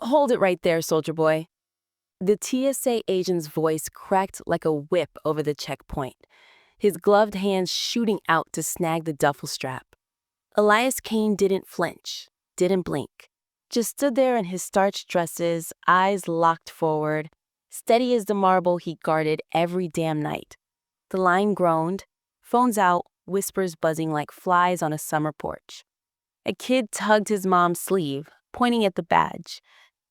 Hold it right there, soldier boy. The TSA agent's voice cracked like a whip over the checkpoint, his gloved hands shooting out to snag the duffel strap. Elias Kane didn't flinch, didn't blink, just stood there in his starched dresses, eyes locked forward, steady as the marble he guarded every damn night. The line groaned, phones out, whispers buzzing like flies on a summer porch. A kid tugged his mom's sleeve, pointing at the badge,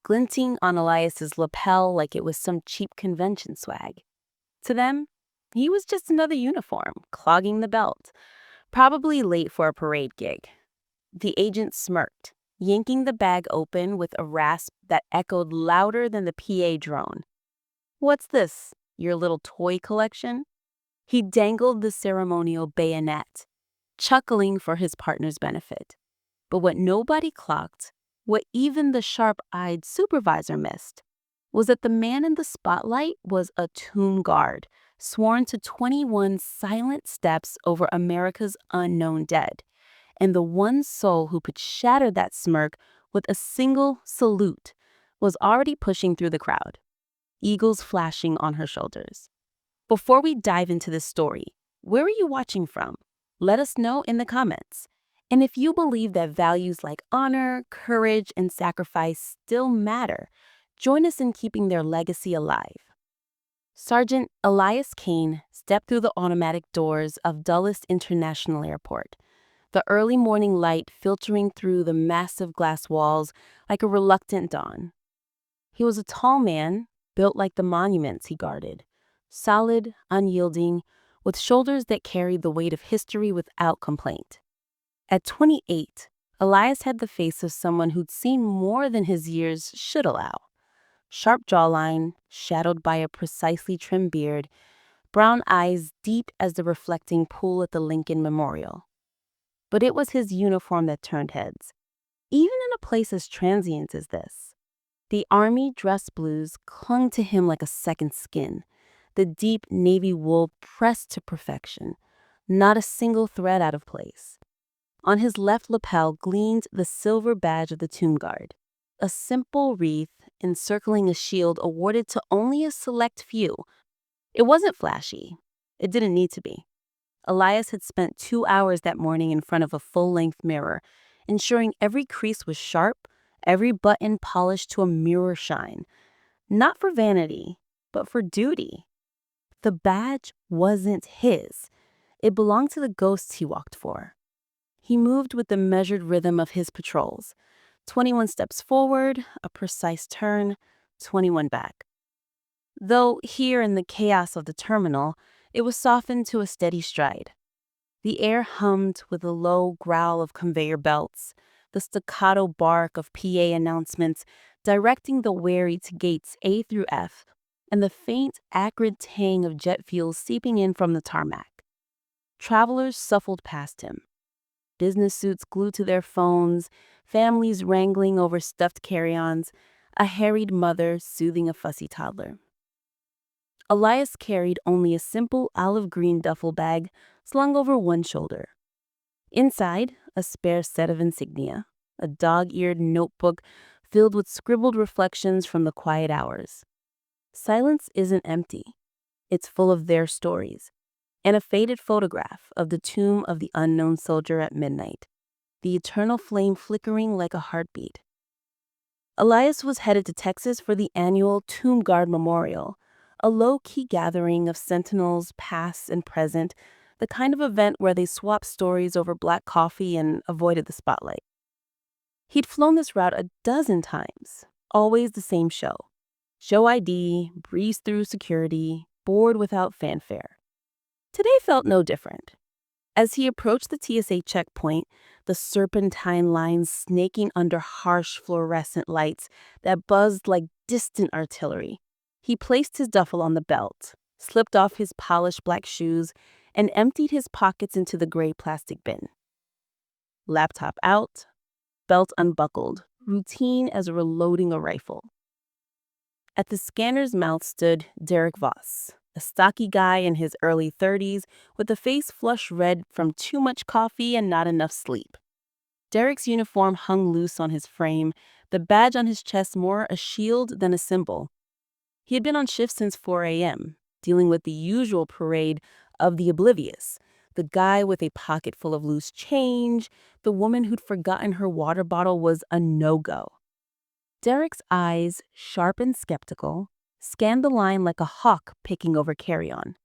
glinting on Elias's lapel like it was some cheap convention swag. To them, he was just another uniform, clogging the belt, probably late for a parade gig. The agent smirked, yanking the bag open with a rasp that echoed louder than the PA drone. "What's this, your little toy collection?" He dangled the ceremonial bayonet, chuckling for his partner's benefit. But what nobody clocked, what even the sharp-eyed supervisor missed, was that the man in the spotlight was a tomb guard, sworn to 21 silent steps over America's unknown dead, and the one soul who could shatter that smirk with a single salute was already pushing through the crowd, eagles flashing on her shoulders. Before we dive into this story, where are you watching from? Let us know in the comments. And if you believe that values like honor, courage, and sacrifice still matter, join us in keeping their legacy alive. Sergeant Elias Kane stepped through the automatic doors of Dulles International Airport, the early morning light filtering through the massive glass walls like a reluctant dawn. He was a tall man, built like the monuments he guarded, solid, unyielding, with shoulders that carried the weight of history without complaint. At 28, Elias had the face of someone who'd seen more than his years should allow. Sharp jawline, shadowed by a precisely trimmed beard, brown eyes deep as the reflecting pool at the Lincoln Memorial. But it was his uniform that turned heads, even in a place as transient as this. The Army dress blues clung to him like a second skin, the deep navy wool pressed to perfection, not a single thread out of place. On his left lapel gleamed the silver badge of the Tomb Guard, a simple wreath encircling a shield awarded to only a select few. It wasn't flashy. It didn't need to be. Elias had spent 2 hours that morning in front of a full-length mirror, ensuring every crease was sharp, every button polished to a mirror shine. Not for vanity, but for duty. The badge wasn't his. It belonged to the ghosts he walked for. He moved with the measured rhythm of his patrols. 21 steps forward, a precise turn, 21 back. Though here in the chaos of the terminal, it was softened to a steady stride. The air hummed with the low growl of conveyor belts, the staccato bark of PA announcements directing the wary to gates A through F, and the faint, acrid tang of jet fuel seeping in from the tarmac. Travelers shuffled past him. Business suits glued to their phones, families wrangling over stuffed carry-ons, a harried mother soothing a fussy toddler. Elias carried only a simple olive green duffel bag slung over one shoulder. Inside, a spare set of insignia, a dog-eared notebook filled with scribbled reflections from the quiet hours. Silence isn't empty. It's full of their stories. And a faded photograph of the tomb of the unknown soldier at midnight, the eternal flame flickering like a heartbeat. Elias was headed to Texas for the annual Tomb Guard Memorial, a low-key gathering of sentinels past and present, the kind of event where they swapped stories over black coffee and avoided the spotlight. He'd flown this route a dozen times, always the same show. Show ID, breeze through security, board without fanfare. Today felt no different. As he approached the TSA checkpoint, the serpentine lines snaking under harsh fluorescent lights that buzzed like distant artillery, he placed his duffel on the belt, slipped off his polished black shoes, and emptied his pockets into the gray plastic bin. Laptop out, belt unbuckled, routine as reloading a rifle. At the scanner's mouth stood Derek Voss, a stocky guy in his early 30s with a face flush red from too much coffee and not enough sleep. Derek's uniform hung loose on his frame, the badge on his chest more a shield than a symbol. He had been on shift since 4 a.m., dealing with the usual parade of the oblivious. The guy with a pocket full of loose change, the woman who'd forgotten her water bottle was a no-go. Derek's eyes, sharp and skeptical, scanned the line like a hawk picking over carry-on.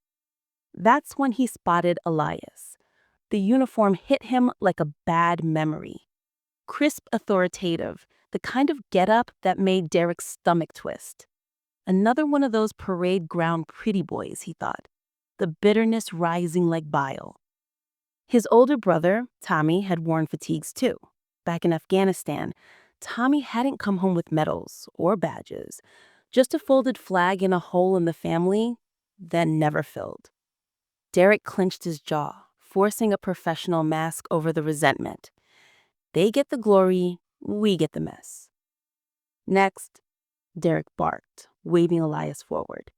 That's when he spotted Elias. The uniform hit him like a bad memory. Crisp, authoritative, the kind of getup that made Derek's stomach twist. Another one of those parade ground pretty boys, he thought, the bitterness rising like bile. His older brother, Tommy, had worn fatigues too. Back in Afghanistan, Tommy hadn't come home with medals or badges, just a folded flag in a hole in the family that never filled. Derek clenched his jaw, forcing a professional mask over the resentment. They get the glory, we get the mess. Next, Derek barked, waving Elias forward.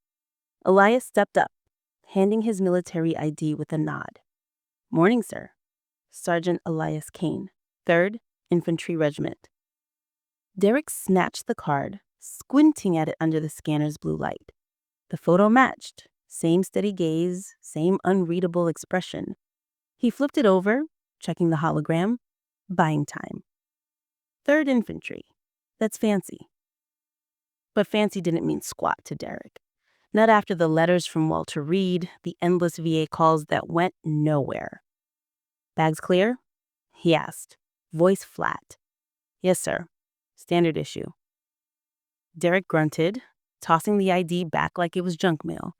Elias stepped up, handing his military ID with a nod. "Morning, sir. Sergeant Elias Kane, 3rd Infantry Regiment." Derek snatched the card, squinting at it under the scanner's blue light. The photo matched. Same steady gaze, same unreadable expression. He flipped it over, checking the hologram. Buying time. 3rd Infantry. That's fancy. But fancy didn't mean squat to Derek. Not after the letters from Walter Reed, the endless VA calls that went nowhere. "Bags clear?" he asked, voice flat. "Yes, sir. Standard issue." Derek grunted, tossing the ID back like it was junk mail.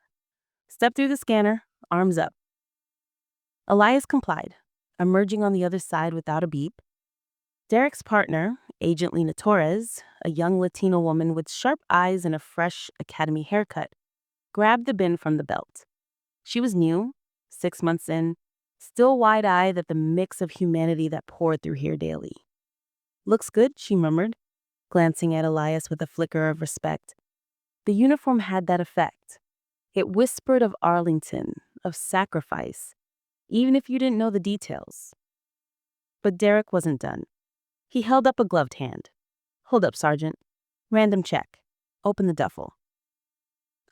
Step through the scanner, arms up. Elias complied, emerging on the other side without a beep. Derek's partner, Agent Lena Torres, a young Latino woman with sharp eyes and a fresh academy haircut, grabbed the bin from the belt. She was new, 6 months in, still wide-eyed at the mix of humanity that poured through here daily. "Looks good," she murmured, glancing at Elias with a flicker of respect. The uniform had that effect. It whispered of Arlington, of sacrifice, even if you didn't know the details. But Derek wasn't done. He held up a gloved hand. "Hold up, Sergeant. Random check. Open the duffel."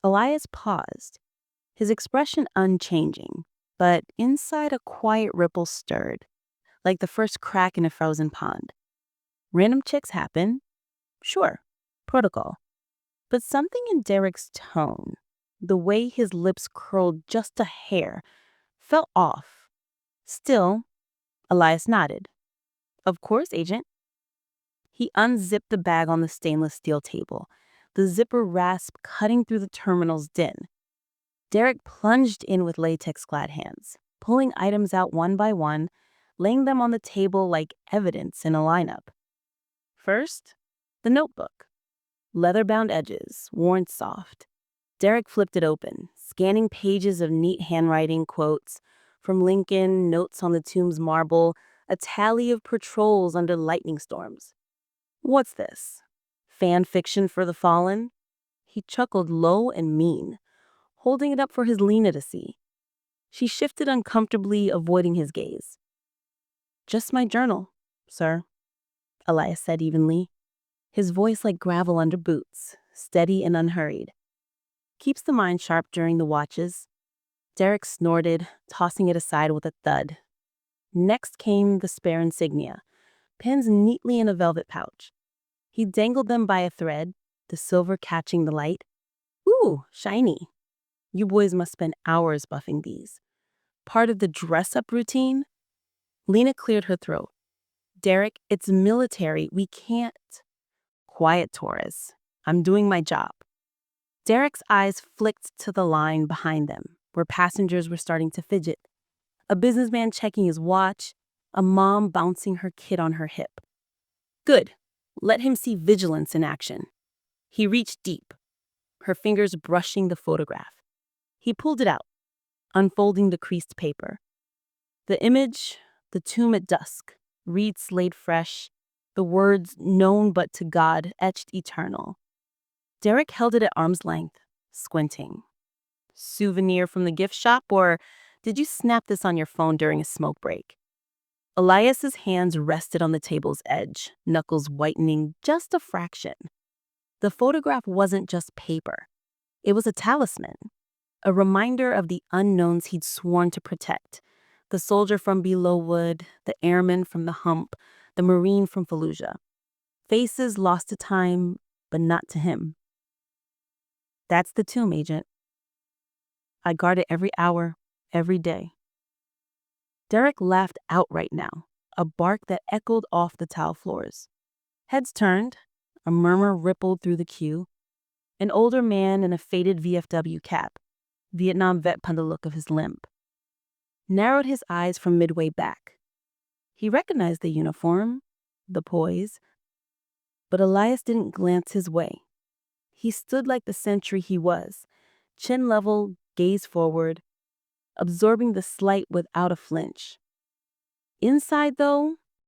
Elias paused, his expression unchanging, but inside a quiet ripple stirred, like the first crack in a frozen pond. Random checks happen. Sure, protocol. But something in Derek's tone, the way his lips curled just a hair, felt off. Still, Elias nodded. "Of course, Agent." He unzipped the bag on the stainless steel table, the zipper rasp cutting through the terminal's din. Derek plunged in with latex-clad hands, pulling items out one by one, laying them on the table like evidence in a lineup. First, the notebook. Leather-bound edges, worn soft. Derek flipped it open, scanning pages of neat handwriting, quotes from Lincoln, notes on the tomb's marble, a tally of patrols under lightning storms. "What's this? Fan fiction for the fallen?" He chuckled low and mean, holding it up for his Lena to see. She shifted uncomfortably, avoiding his gaze. "Just my journal, sir," Elias said evenly, his voice like gravel under boots, steady and unhurried. "Keeps the mind sharp during the watches." Derek snorted, tossing it aside with a thud. Next came the spare insignia, pins neatly in a velvet pouch. He dangled them by a thread, the silver catching the light. "Ooh, shiny. You boys must spend hours buffing these. Part of the dress-up routine?" Lena cleared her throat. "Derek, it's military. We can't." "Quiet, Torres. I'm doing my job." Derek's eyes flicked to the line behind them, where passengers were starting to fidget. A businessman checking his watch, a mom bouncing her kid on her hip. Good. Let him see vigilance in action. He reached deep, her fingers brushing the photograph. He pulled it out, unfolding the creased paper. The image, the tomb at dusk, reeds laid fresh, the words "known but to God" etched eternal. Derek held it at arm's length, squinting. "Souvenir from the gift shop, or did you snap this on your phone during a smoke break?" Elias's hands rested on the table's edge, knuckles whitening just a fraction. The photograph wasn't just paper. It was a talisman, a reminder of the unknowns he'd sworn to protect. The soldier from Belowood, the airman from the Hump, the Marine from Fallujah. Faces lost to time, but not to him. That's the tomb, Agent. I guard it every hour, every day. Derek laughed outright now, a bark that echoed off the tile floors. Heads turned, a murmur rippled through the queue. An older man in a faded VFW cap, Vietnam vet pun the look of his limp, narrowed his eyes from midway back. He recognized the uniform, the poise, but Elias didn't glance his way. He stood like the sentry he was, chin level, gaze forward, absorbing the slight without a flinch. Inside, though,